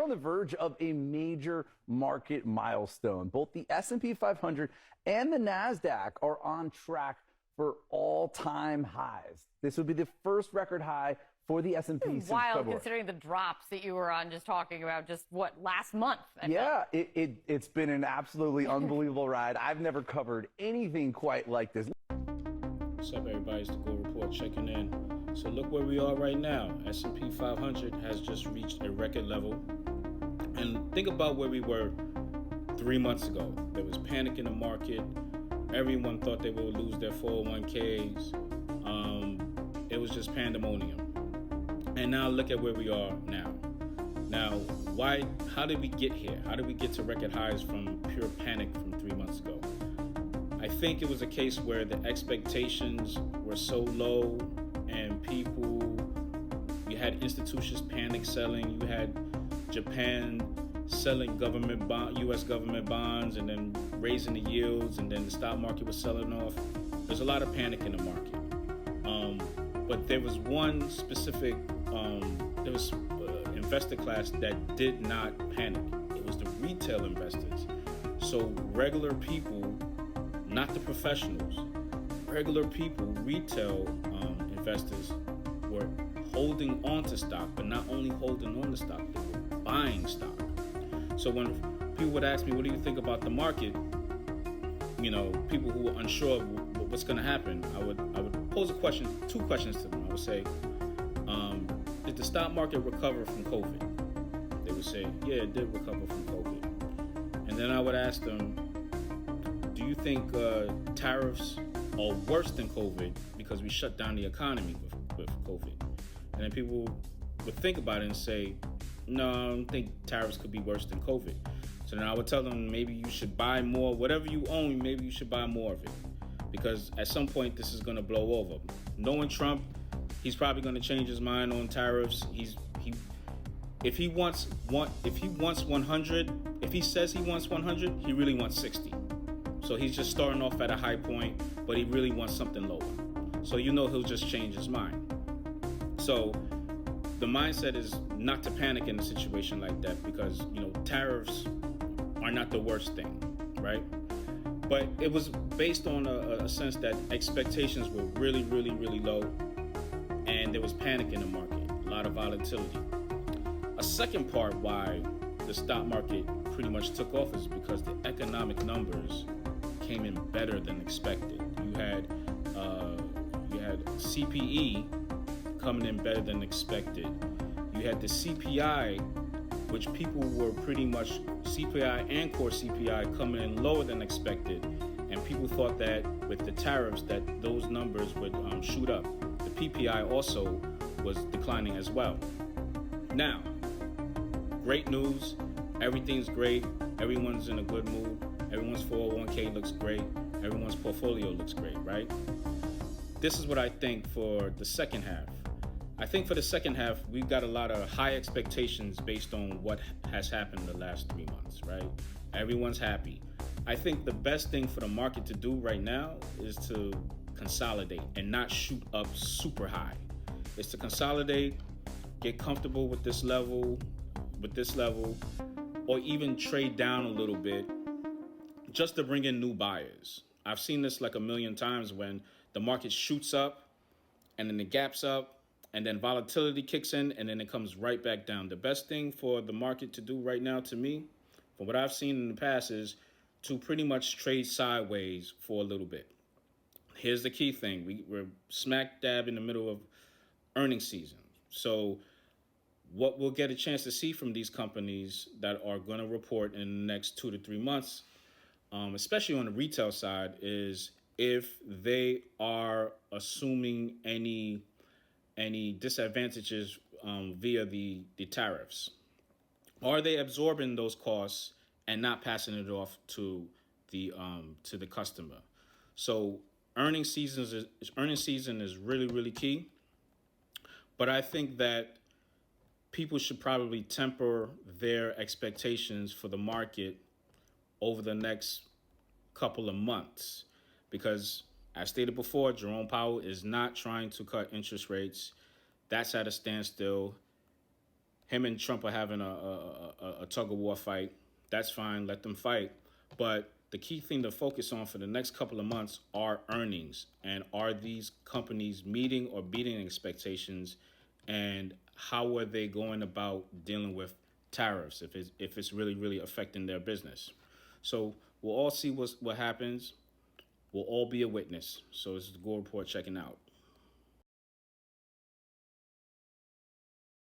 on the verge of a major market milestone. Both the S&P 500 and the NASDAQ are on track for all-time highs. This would be the first record high for the S&P since wild, February. Considering the drops that you were on just talking about just, what, last month? Yeah, it's been an absolutely unbelievable ride. I've never covered anything quite like this. What's up, everybody? It's the Gold Report checking in. So look where we are right now. S&P 500 has just reached a record level. And think about where we were 3 months ago. There was panic in the market. Everyone thought they would lose their 401ks. It was just pandemonium. And now look at where we are now. Now, how did we get here? How did we get to record highs from pure panic from 3 months ago? I think it was a case where the expectations were so low and you had institutions panic selling. You had Japan selling U.S. government bonds and then raising the yields, and then the stock market was selling off. There's a lot of panic in the market. But there was one specific, investor class that did not panic. It was the retail investors. So regular people, not the professionals, regular people, retail investors were holding on to stock, but not only holding on to stock, they were buying stock. So when people would ask me, what do you think about the market? You know, people who were unsure of what's going to happen, I would pose two questions to them. I would say, did the stock market recover from COVID? They would say, yeah, it did recover from COVID. And then I would ask them, do you think tariffs are worse than COVID because we shut down the economy with COVID? And then people would think about it and say, no, I don't think tariffs could be worse than COVID. So then I would tell them, maybe you should buy more. Whatever you own, maybe you should buy more of it. Because at some point, this is going to blow over. Knowing Trump, he's probably going to change his mind on tariffs. If he wants 100, if he says he wants 100, he really wants 60. So he's just starting off at a high point, but he really wants something lower. So he'll just change his mind. So the mindset is not to panic in a situation like that, because tariffs are not the worst thing, right? But it was based on a sense that expectations were really, really, really low, and there was panic in the market, a lot of volatility. A second part why the stock market pretty much took off is because the economic numbers came in better than expected. You had CPE coming in better than expected. You had the CPI, which people were pretty much CPI and core CPI coming in lower than expected, and people thought that with the tariffs that those numbers would shoot up. The PPI also was declining as well. Now, great news. Everything's great. Everyone's in a good mood. Everyone's 401k looks great. Everyone's portfolio looks great, right? This is what I think for the second half. I think for the second half, we've got a lot of high expectations based on what has happened the last 3 months, right? Everyone's happy. I think the best thing for the market to do right now is to consolidate and not shoot up super high. It's to consolidate, get comfortable with this level, or even trade down a little bit just to bring in new buyers. I've seen this like a million times when the market shoots up and then it gaps up, and then volatility kicks in, and then it comes right back down. The best thing for the market to do right now, to me, from what I've seen in the past, is to pretty much trade sideways for a little bit. Here's the key thing. We're smack dab in the middle of earnings season. So what we'll get a chance to see from these companies that are going to report in the next 2 to 3 months, especially on the retail side, is if they are assuming any disadvantages via the tariffs. Are they absorbing those costs and not passing it off to the customer? So earnings season is really, really key. But I think that people should probably temper their expectations for the market over the next couple of months, because as stated before, Jerome Powell is not trying to cut interest rates. That's at a standstill. him and Trump are having a tug of war fight. That's fine. Let them fight. But the key thing to focus on for the next couple of months are earnings. And are these companies meeting or beating expectations? And how are they going about dealing with tariffs if it's really, really affecting their business? So we'll all see what happens. We'll all be a witness. So this is the Gore Report checking out.